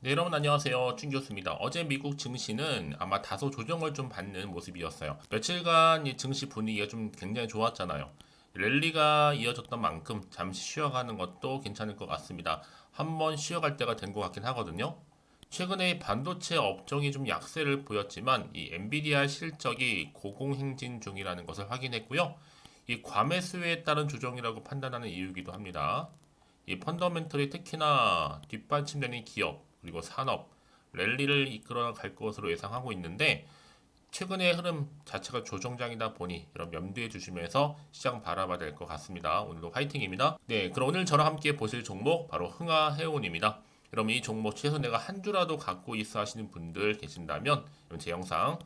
네, 여러분 안녕하세요. 준 교수입니다. 어제 미국 증시는 아마 다소 조정을 좀 받는 모습이었어요. 며칠간 이 증시 분위기가 좀 굉장히 좋았잖아요. 랠리가 이어졌던 만큼 잠시 쉬어가는 것도 괜찮을 것 같습니다. 한번 쉬어갈 때가 된 것 같긴 하거든요. 최근에 반도체 업종이 좀 약세를 보였지만 이 엔비디아 실적이 고공행진 중이라는 것을 확인했고요. 이 과매수에 따른 조정이라고 판단하는 이유이기도 합니다. 이 펀더멘털이 특히나 뒷받침되는 기업 그리고 산업 랠리를 이끌어 갈 것으로 예상하고 있는데 최근의 흐름 자체가 조정장이다 보니 여러분 염두에 두시면서 시장 바라봐야 될 것 같습니다. 오늘도 화이팅입니다. 네, 그럼 오늘 저랑 함께 보실 종목 바로 흥하해운입니다. 여러분 이 종목 최소 내가 한 주라도 갖고 있어 하시는 분들 계신다면 제 영상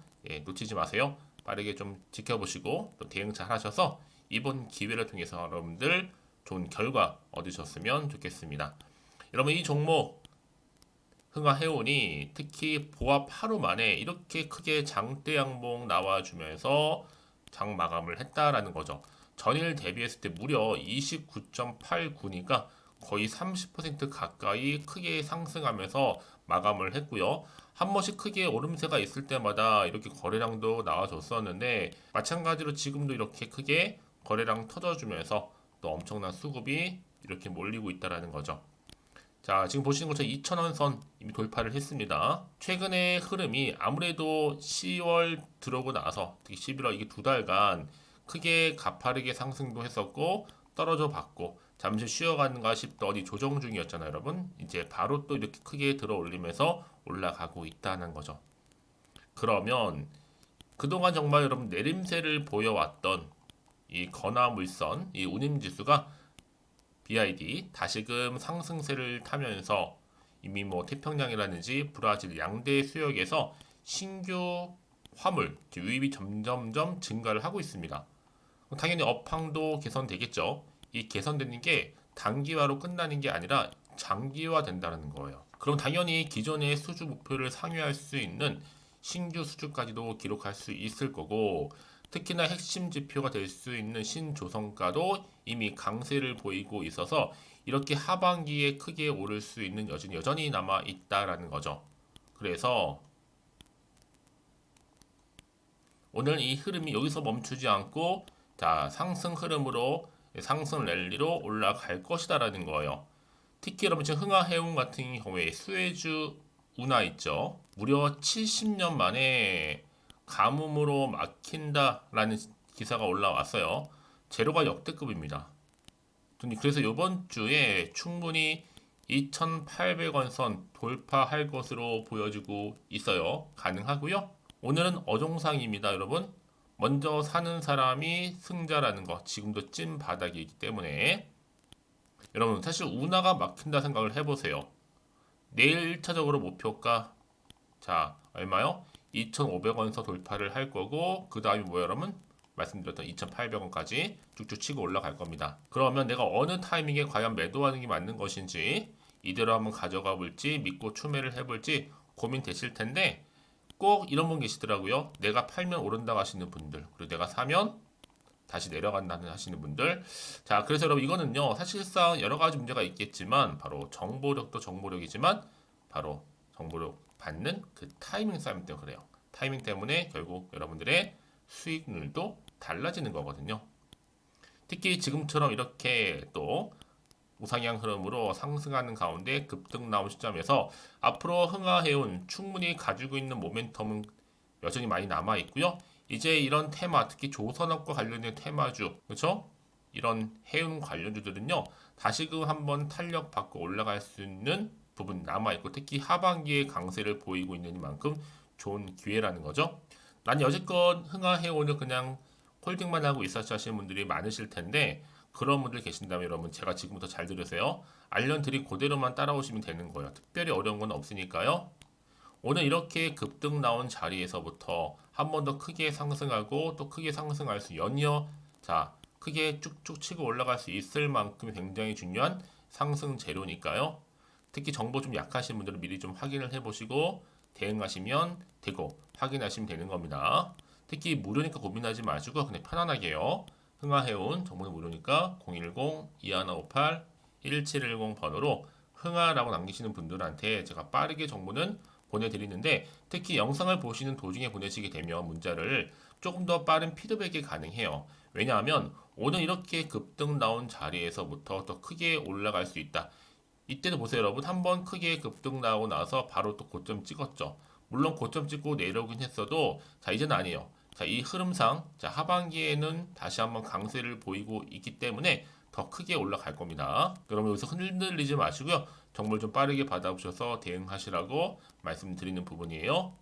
놓치지 마세요. 빠르게 좀 지켜보시고 또 대응 잘 하셔서 이번 기회를 통해서 여러분들 좋은 결과 얻으셨으면 좋겠습니다. 여러분 이 종목 흥하해운이 특히 보합 하루 만에 이렇게 크게 장대 양봉 나와주면서 장 마감을 했다라는 거죠. 전일 대비했을 때 무려 29.89니까 거의 30% 가까이 크게 상승하면서 마감을 했고요. 한 번씩 크게 오름세가 있을 때마다 이렇게 거래량도 나와줬었는데 마찬가지로 지금도 이렇게 크게 거래량 터져주면서 또 엄청난 수급이 이렇게 몰리고 있다라는 거죠. 자, 지금 보시는 것처럼 2,000원 선 이미 돌파를 했습니다. 최근의 흐름이 아무래도 10월 들어오고 나서 특히 11월 이게 두 달간 크게 가파르게 상승도 했었고 떨어져 봤고 잠시 쉬어가는가 싶더니 조정 중이었잖아요, 여러분. 이제 바로 또 이렇게 크게 들어 올리면서 올라가고 있다는 거죠. 그러면 그동안 정말 여러분 내림세를 보여왔던 이 건화물선, 이 운임지수가 BID 다시금 상승세를 타면서 이미 뭐 태평양이라든지 브라질 양대 수역에서 신규 화물 유입이 점점점 증가를 하고 있습니다. 당연히 업황도 개선되겠죠. 이 개선되는 게 단기화로 끝나는 게 아니라 장기화 된다는 거예요. 그럼 당연히 기존의 수주 목표를 상회할 수 있는 신규 수주까지도 기록할 수 있을 거고 특히나 핵심 지표가 될 수 있는 신조성가도 이미 강세를 보이고 있어서 이렇게 하반기에 크게 오를 수 있는 여진이 여전히 남아 있다라는 거죠. 그래서 오늘 이 흐름이 여기서 멈추지 않고 자 상승 흐름으로 상승 랠리로 올라갈 것이다라는 거예요. 특히 여러분 지금 흥하해운 같은 경우에 수혜주 운하 있죠. 무려 70년 만에 가뭄으로 막힌다라는 기사가 올라왔어요. 재료가 역대급입니다. 그래서 이번 주에 충분히 2,800원 선 돌파할 것으로 보여지고 있어요. 가능하고요. 오늘은 어종상입니다, 여러분. 먼저 사는 사람이 승자라는 거 지금도 찐 바닥이기 때문에 여러분 사실 운하가 막힌다 생각을 해보세요. 내일 1차적으로 목표가 자 얼마요? 2,500원 서 돌파를 할 거고 그 다음이 뭐예요 여러분? 말씀드렸던 2,800원까지 쭉쭉 치고 올라갈 겁니다. 그러면 내가 어느 타이밍에 과연 매도하는 게 맞는 것인지 이대로 한번 가져가 볼지 믿고 추매를 해볼지 고민되실 텐데 꼭 이런 분 계시더라고요. 내가 팔면 오른다고 하시는 분들 그리고 내가 사면 다시 내려간다는 하시는 분들. 자, 그래서 여러분 이거는요. 사실상 여러 가지 문제가 있겠지만 바로 정보력도 정보력이지만 바로 정보력 받는 그 타이밍 싸움 때문에 그래요. 타이밍 때문에 결국 여러분들의 수익률도 달라지는 거거든요. 특히 지금처럼 이렇게 또 우상향 흐름으로 상승하는 가운데 급등 나온 시점에서 앞으로 흥하해온 충분히 가지고 있는 모멘텀은 여전히 많이 남아 있고요. 이제 이런 테마, 특히 조선업과 관련된 테마주, 그렇죠? 이런 해운 관련주들은요, 다시금 한번 탄력 받고 올라갈 수 있는 부분 남아 있고, 특히 하반기에 강세를 보이고 있는 만큼 좋은 기회라는 거죠. 난 여지껏 흥하해운을 그냥 홀딩만 하고 있었지 하시는 분들이 많으실 텐데, 그런 분들 계신다면 여러분 제가 지금부터 잘 들으세요. 알려드린 그대로만 따라오시면 되는 거예요. 특별히 어려운 건 없으니까요. 오늘 이렇게 급등 나온 자리에서부터 한 번 더 크게 상승하고 또 크게 상승할 수 연이어 자 크게 쭉쭉 치고 올라갈 수 있을 만큼 굉장히 중요한 상승 재료니까요. 특히 정보 좀 약하신 분들은 미리 좀 확인을 해보시고 대응하시면 되고 확인하시면 되는 겁니다. 특히 무료니까 고민하지 마시고 그냥 편안하게요. 흥하해온 정보는 무료니까 010-2158-1710 번호로 흥하라고 남기시는 분들한테 제가 빠르게 정보는 보내드리는데, 특히 영상을 보시는 도중에 보내시게 되면 문자를 조금 더 빠른 피드백이 가능해요. 왜냐하면 오늘 이렇게 급등 나온 자리에서부터 더 크게 올라갈 수 있다. 이때도 보세요 여러분, 한번 크게 급등 나오고 나서 바로 또 고점 찍었죠. 물론 고점 찍고 내려오긴 했어도 자 이제는 아니에요. 자 이 흐름상 자 하반기에는 다시 한번 강세를 보이고 있기 때문에 더 크게 올라갈 겁니다. 여러분 여기서 흔들리지 마시고요. 정보를 좀 빠르게 받아보셔서 대응하시라고 말씀드리는 부분이에요.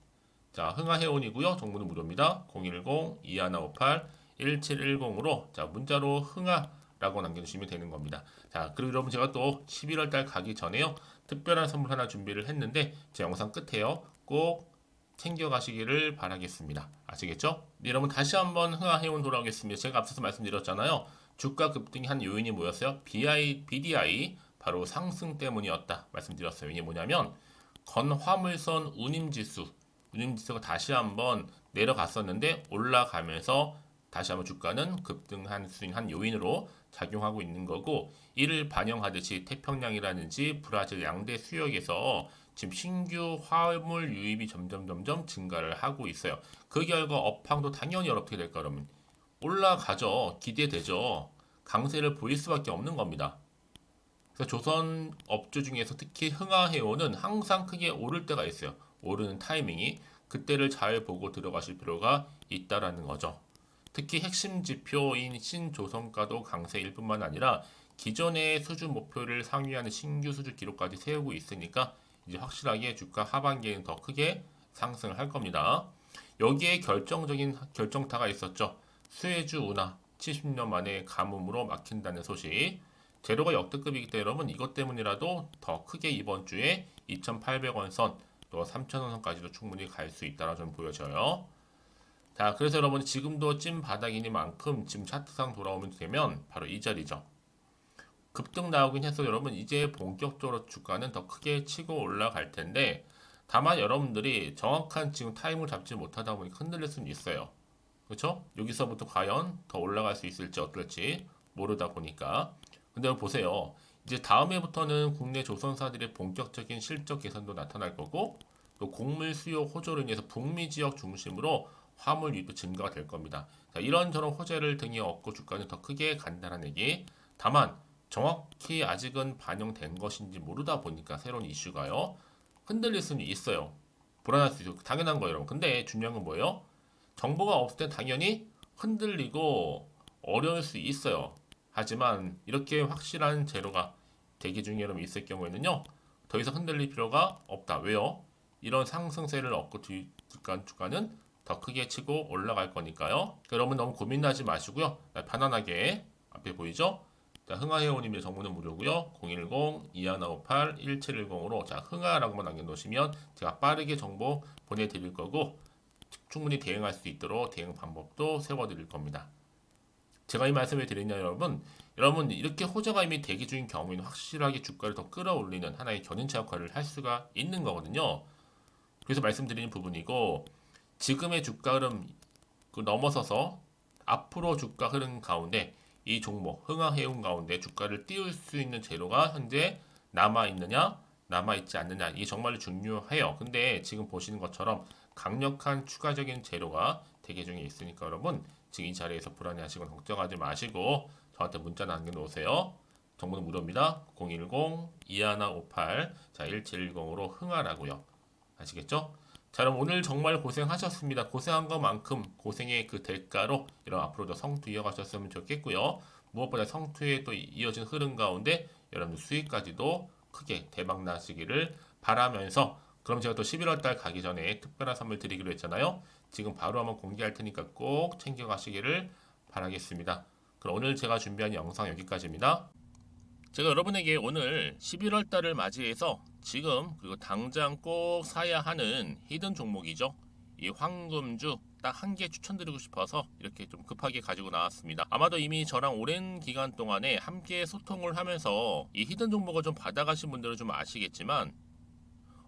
자 흥하해온이고요. 정보는 무료입니다. 010-2158-1710으로 자 문자로 흥하라고 남겨주시면 되는 겁니다. 자 그리고 여러분 제가 또 11월 달 가기 전에요. 특별한 선물 하나 준비를 했는데 제 영상 끝에요. 꼭 챙겨가시기를 바라겠습니다. 아시겠죠? 네, 여러분 다시 한번 흥하해온 돌아오겠습니다. 제가 앞서서 말씀드렸잖아요. 주가 급등이 한 요인이 뭐였어요? BDI 바로 상승 때문이었다 말씀드렸어요. 이게 뭐냐면 건화물선 운임지수가 다시 한번 내려갔었는데 올라가면서 다시 한번 주가는 급등한 한 요인으로 작용하고 있는 거고, 이를 반영하듯이 태평양이라든지 브라질 양대 수역에서 지금 신규 화물 유입이 점점 증가를 하고 있어요. 그 결과 업황도 당연히 어떻게 될까 그러면 올라가죠. 기대되죠. 강세를 보일 수밖에 없는 겁니다. 그래서 조선 업주 중에서 특히 흥하해온은 항상 크게 오를 때가 있어요. 오르는 타이밍이 그때를 잘 보고 들어가실 필요가 있다라는 거죠. 특히 핵심 지표인 신조선가도 강세일 뿐만 아니라 기존의 수준 목표를 상회하는 신규 수준 기록까지 세우고 있으니까 이제 확실하게 주가 하반기에는 더 크게 상승을 할 겁니다. 여기에 결정적인 결정타가 있었죠. 수혜주 운하 70년 만에 가뭄으로 막힌다는 소식. 재료가 역대급이기 때문에 여러분 이것 때문이라도 더 크게 이번 주에 2,800원 선 또 3,000원 선까지도 충분히 갈 수 있다라 좀 보여져요. 자, 그래서 여러분 지금도 찐 바닥이니만큼 지금 차트상 돌아오면 되면 바로 이 자리죠. 급등 나오긴 했어 여러분. 이제 본격적으로 주가는 더 크게 치고 올라갈 텐데, 다만 여러분들이 정확한 지금 타임을 잡지 못하다 보니 흔들릴 수는 있어요. 그렇죠? 여기서부터 과연 더 올라갈 수 있을지 어떨지 모르다 보니까. 근데 보세요. 이제 다음 해부터는 국내 조선사들의 본격적인 실적 개선도 나타날 거고, 또 곡물 수요 호조로 인해서 북미 지역 중심으로 화물 유입도 증가가 될 겁니다. 자, 이런저런 호재를 등에 업고 주가는 더 크게 간다는 얘기. 다만 정확히 아직은 반영된 것인지 모르다 보니까 새로운 이슈가요. 흔들릴 수는 있어요. 불안할 수 있어요. 당연한 거예요, 여러분. 근데 중요한 건 뭐예요? 정보가 없을 때 당연히 흔들리고 어려울 수 있어요. 하지만 이렇게 확실한 재료가 대기 중에 여러분 있을 경우에는요. 더 이상 흔들릴 필요가 없다. 왜요? 이런 상승세를 얻고 주가는 더 크게 치고 올라갈 거니까요. 여러분 너무 고민하지 마시고요. 편안하게 앞에 보이죠? 자, 흥하해온님의 정보는 무료고요. 010-2158-1710으로 자, 흥하라고만 남겨놓으시면 제가 빠르게 정보 보내드릴 거고, 충분히 대응할 수 있도록 대응 방법도 세워드릴 겁니다. 제가 이 말씀을 드리냐 여러분 이렇게 호재가 이미 대기 중인 경우에는 확실하게 주가를 더 끌어올리는 하나의 견인차 역할을 할 수가 있는 거거든요. 그래서 말씀드리는 부분이고, 지금의 주가 흐름 넘어서서 앞으로 주가 흐름 가운데 이 종목 흥하해운 가운데 주가를 띄울 수 있는 재료가 현재 남아있느냐 남아있지 않느냐, 이게 정말 중요해요. 근데 지금 보시는 것처럼 강력한 추가적인 재료가 대기 중에 있으니까 여러분 지금 이 자리에서 불안해하시고 걱정하지 마시고 저한테 문자 남겨놓으세요. 정보는 무료입니다. 010-2158-1710으로 흥하라고요. 아시겠죠? 자, 그럼 오늘 정말 고생하셨습니다. 고생한 것만큼 고생의 그 대가로 이런 앞으로도 성투 이어가셨으면 좋겠고요. 무엇보다 성투에 또 이어진 흐름 가운데 여러분들 수익까지도 크게 대박 나시기를 바라면서, 그럼 제가 또 11월 달 가기 전에 특별한 선물 드리기로 했잖아요. 지금 바로 한번 공개할 테니까 꼭 챙겨가시기를 바라겠습니다. 그럼 오늘 제가 준비한 영상 여기까지입니다. 제가 여러분에게 오늘 11월 달을 맞이해서 지금 그리고 당장 꼭 사야 하는 히든 종목이죠. 이 황금주 딱 한 개 추천드리고 싶어서 이렇게 좀 급하게 가지고 나왔습니다. 아마도 이미 저랑 오랜 기간 동안에 함께 소통을 하면서 이 히든 종목을 좀 받아가신 분들은 좀 아시겠지만,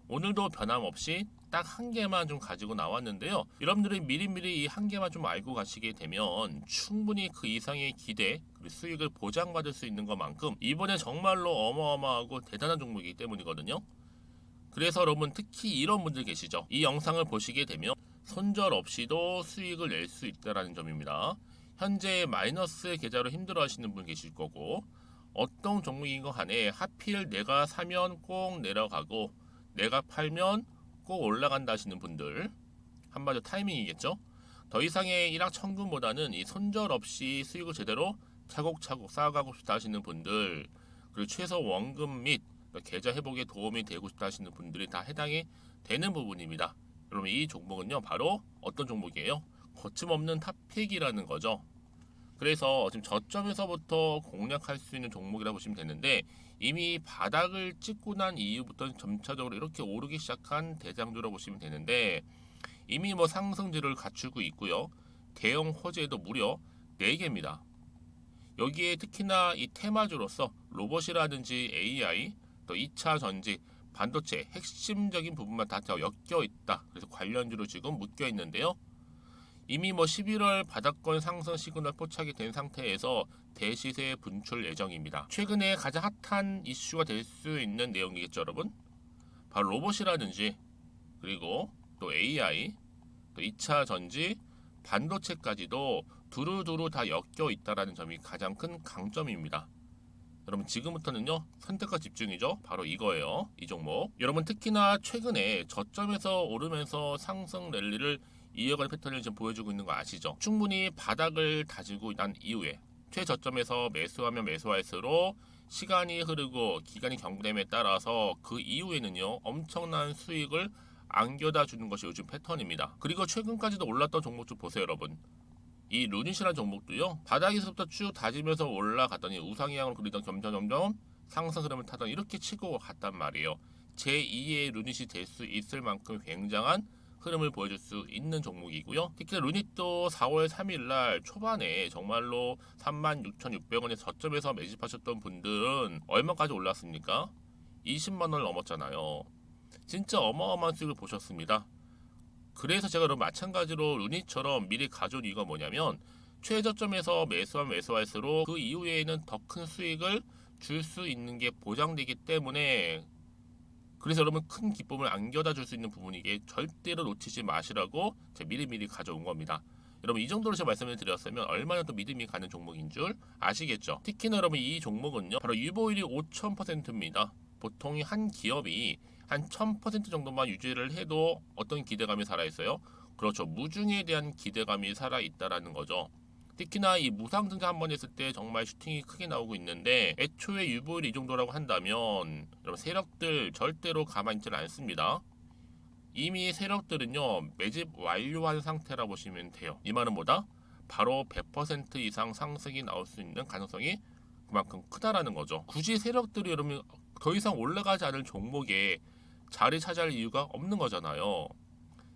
오늘도 변함없이 딱 한 개만 좀 가지고 나왔는데요. 여러분들이 미리미리 이 한 개만 좀 알고 가시게 되면 충분히 그 이상의 기대 그리고 수익을 보장받을 수 있는 것만큼 이번에 정말로 어마어마하고 대단한 종목이기 때문이거든요. 그래서 여러분 특히 이런 분들 계시죠. 이 영상을 보시게 되면 손절 없이도 수익을 낼 수 있다는 점입니다. 현재 마이너스 계좌로 힘들어하시는 분 계실 거고 어떤 종목인 거 간에 하필 내가 사면 꼭 내려가고 내가 팔면 꼭 올라간다 하시는 분들 한마디로 타이밍이겠죠. 더 이상의 일확천금보다는 이 손절 없이 수익을 제대로 차곡차곡 쌓아가고 싶다 하시는 분들 그리고 최소 원금 및 계좌 회복에 도움이 되고 싶다 하시는 분들이 다 해당이 되는 부분입니다. 여러분 이 종목은요 바로 어떤 종목이에요? 거침없는 탑픽이라는 거죠. 그래서 지금 저점에서부터 공략할 수 있는 종목이라고 보시면 되는데 이미 바닥을 찍고 난 이후부터 점차적으로 이렇게 오르기 시작한 대장주라고 보시면 되는데 이미 뭐 상승지를 갖추고 있고요. 대형 호재도 무려 4개입니다. 여기에 특히나 이 테마주로서 로봇이라든지 AI, 또 2차 전지, 반도체 핵심적인 부분만 다 엮여 있다. 그래서 관련주로 지금 묶여 있는데요. 이미 뭐 11월 바닥권 상승 시그널 포착이 된 상태에서 대시세 분출 예정입니다. 최근에 가장 핫한 이슈가 될 수 있는 내용이겠죠, 여러분? 바로 로봇이라든지 그리고 또 AI, 또 2차 전지, 반도체까지도 두루두루 다 엮여 있다는 점이 가장 큰 강점입니다. 여러분 지금부터는요 선택과 집중이죠. 바로 이거예요. 이 종목. 여러분 특히나 최근에 저점에서 오르면서 상승 랠리를 이어가는 패턴을 지금 보여주고 있는 거 아시죠? 충분히 바닥을 다지고 난 이후에 최저점에서 매수하면 매수할수록 시간이 흐르고 기간이 경과됨에 따라서 그 이후에는요 엄청난 수익을 안겨다 주는 것이 요즘 패턴입니다. 그리고 최근까지도 올랐던 종목 좀 보세요, 여러분. 이 루닛이라는 종목도요 바닥에서부터 쭉 다지면서 올라갔더니 우상향으로 그리던 점점 상승 흐름을 타던 이렇게 치고 갔단 말이에요. 제2의 루닛이 될 수 있을 만큼 굉장한 흐름을 보여줄 수 있는 종목이고요. 특히 루닛도 4월 3일 초반에 정말로 36,600원의 저점에서 매집하셨던 분들은 얼마까지 올랐습니까? 20만 원을 넘었잖아요. 진짜 어마어마한 수익을 보셨습니다. 그래서 제가 그럼 마찬가지로 루닛처럼 미리 가져온 이유가 뭐냐면 최저점에서 매수하면 매수할수록 그 이후에는 더 큰 수익을 줄 수 있는 게 보장되기 때문에 그래서 여러분 큰 기쁨을 안겨다 줄 수 있는 부분이기에 절대로 놓치지 마시라고 제가 미리미리 가져온 겁니다. 여러분 이 정도로 제가 말씀을 드렸으면 얼마나 또 믿음이 가는 종목인 줄 아시겠죠? 특히나 여러분 이 종목은요 바로 유보율이 5000%입니다. 보통 한 기업이 한 1000% 정도만 유지를 해도 어떤 기대감이 살아있어요? 그렇죠. 무중에 대한 기대감이 살아있다라는 거죠. 특히나 이 무상증자 한 번 했을 때 정말 슈팅이 크게 나오고 있는데 애초에 유보율이 이 정도라고 한다면 여러분 세력들 절대로 가만히 있지는 않습니다. 이미 세력들은요 매집 완료한 상태라 보시면 돼요. 이 말은 뭐다? 바로 100% 이상 상승이 나올 수 있는 가능성이 그만큼 크다라는 거죠. 굳이 세력들이 여러분 더 이상 올라가지 않을 종목에 자리 차지할 이유가 없는 거잖아요.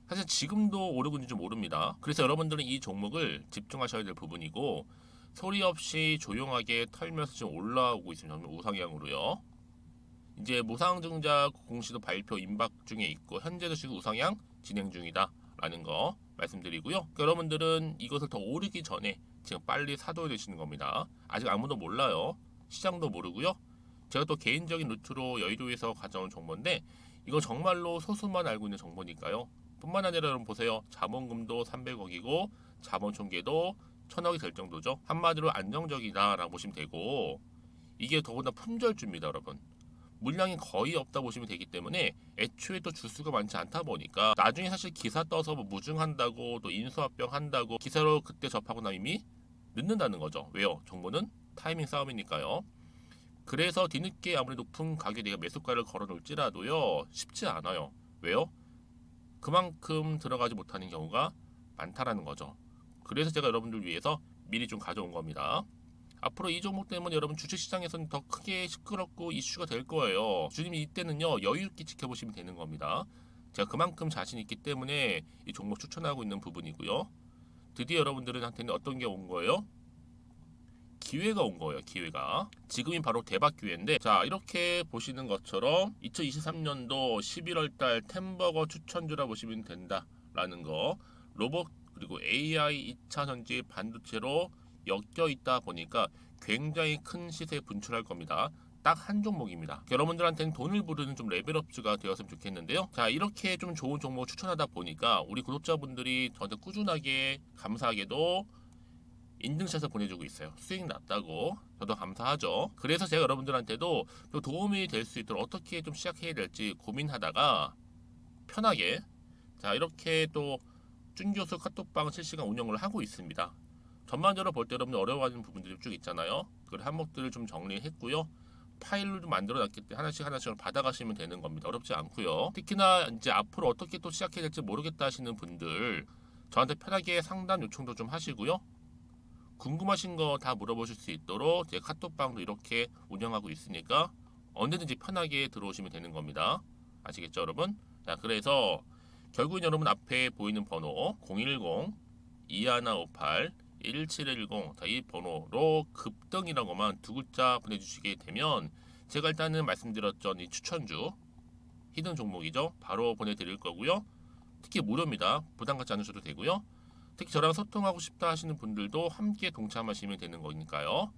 사실 지금도 오르고 있는지 모릅니다. 그래서 여러분들은 이 종목을 집중하셔야 될 부분이고 소리 없이 조용하게 털면서 지금 올라오고 있습니다. 우상향으로요. 이제 무상증자 공시도 발표 임박 중에 있고 현재도 지금 우상향 진행 중이다라는 거 말씀드리고요. 그러니까 여러분들은 이것을 더 오르기 전에 지금 빨리 사둬야 되시는 겁니다. 아직 아무도 몰라요. 시장도 모르고요. 제가 또 개인적인 루트로 여의도에서 가져온 정보인데 이거 정말로 소수만 알고 있는 정보니까요. 뿐만 아니라 여러분 보세요. 자본금도 300억이고 자본 총계도 1000억이 될 정도죠. 한마디로 안정적이다라고 보시면 되고 이게 더구나 품절주입니다, 여러분. 물량이 거의 없다 보시면 되기 때문에 애초에 또 주수가 많지 않다 보니까 나중에 사실 기사 떠서 뭐 무증한다고 또 인수합병 한다고 기사로 그때 접하고 나면 이미 늦는다는 거죠. 왜요? 정보는 타이밍 싸움이니까요. 그래서 뒤늦게 아무리 높은 가격에 내가 매수가를 걸어 놓을지라도요 쉽지 않아요. 왜요? 그만큼 들어가지 못하는 경우가 많다라는 거죠. 그래서 제가 여러분들 위해서 미리 좀 가져온 겁니다. 앞으로 이 종목 때문에 여러분 주식시장에서는 더 크게 시끄럽고 이슈가 될 거예요. 주님 이때는요 여유 있게 지켜보시면 되는 겁니다. 제가 그만큼 자신 있기 때문에 이 종목 추천하고 있는 부분이고요. 드디어 여러분들한테는 어떤 게 온 거예요? 기회가 온 거예요. 기회가. 지금이 바로 대박 기회인데 자 이렇게 보시는 것처럼 2023년도 11월 달 템버거 추천주라 보시면 된다라는 거. 로봇 그리고 AI 2차 전지 반도체로 엮여 있다 보니까 굉장히 큰 시세 분출할 겁니다. 딱 한 종목입니다. 여러분들한테는 돈을 부르는 좀 레벨업주가 되었으면 좋겠는데요. 자 이렇게 좀 좋은 종목 추천하다 보니까 우리 구독자분들이 저한테 꾸준하게 감사하게도 인증샷을 보내주고 있어요. 수익 났다고. 저도 감사하죠. 그래서 제가 여러분들한테도 또 도움이 될 수 있도록 어떻게 좀 시작해야 될지 고민하다가 편하게 자 이렇게 또 준교수 카톡방 실시간 운영을 하고 있습니다. 전반적으로 볼 때 여러분들 어려워하는 부분들이 쭉 있잖아요. 그 항목들을 좀 정리했고요. 파일로 좀 만들어 놨기 때문에 하나씩 받아가시면 되는 겁니다. 어렵지 않고요. 특히나 이제 앞으로 어떻게 또 시작해야 될지 모르겠다 하시는 분들 저한테 편하게 상담 요청도 좀 하시고요. 궁금하신 거 다 물어보실 수 있도록 제 카톡방도 이렇게 운영하고 있으니까 언제든지 편하게 들어오시면 되는 겁니다. 아시겠죠, 여러분? 자, 그래서 결국은 여러분 앞에 보이는 번호 010-2158-1710 자, 이 번호로 급등이라고만 두 글자 보내주시게 되면 제가 일단은 말씀드렸던 이 추천주 히든 종목이죠. 바로 보내드릴 거고요. 특히 무료입니다. 부담 갖지 않으셔도 되고요. 특히 저랑 소통하고 싶다 하시는 분들도 함께 동참하시면 되는 거니까요.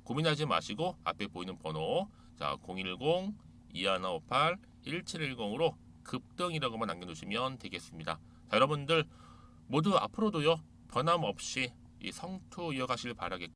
고민하지 마시고 앞에 보이는 번호 자 010-2158-1710으로 급등이라고만 남겨주시면 되겠습니다. 자, 여러분들 모두 앞으로도요 변함없이 이 성투 이어가실 바라겠습니다.